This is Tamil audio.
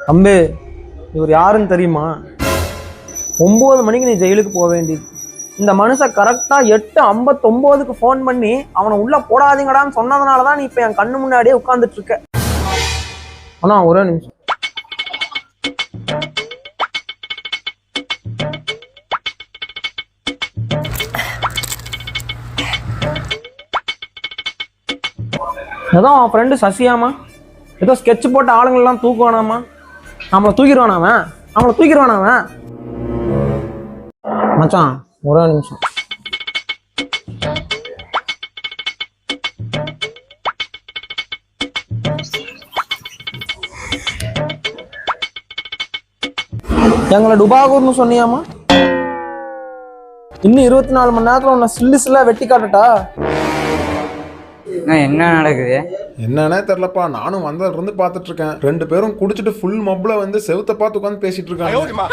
தம்பி, இவர் யாருன்னு தெரியுமா? 9 மணிக்கு நீ ஜெயிலுக்கு போக வேண்டியது. இந்த மனுஷன் கரெக்டா 8:59க்கு ஃபோன் பண்ணி அவனை உள்ள போடாதீங்கடான்னு சொன்னதுனாலதான் நீ இப்ப என் கண்ணு முன்னாடியே உட்கார்ந்துட்டு இருக்க. ஆனா ஒரே நிமிஷம். ஏதோ அவன் ஃப்ரெண்டு சசியாமா ஏதோ ஸ்கெட்ச் போட்ட ஆளுங்களெல்லாம் தூக்குவானாமா. நம்மளை தூக்கிடுவானாவன். மச்சான் ஒரே நிமிஷம். எங்களை டுபாகூர்னு சொன்னியாமா? இன்னும் 24 மணி நேரத்துல உன்னை சில்லா வெட்டி காட்டட்டா? என்ன நடக்குது? என்னன்னே தெரிலப்பா. நானும் வந்ததுல இருந்து பார்த்துட்டு இருக்கேன். 2 பேரும் குடிச்சிட்டு ஃபுல் மப்ல வந்து செவுத்த பார்த்து உட்காந்து பேசிட்டு இருக்காங்க.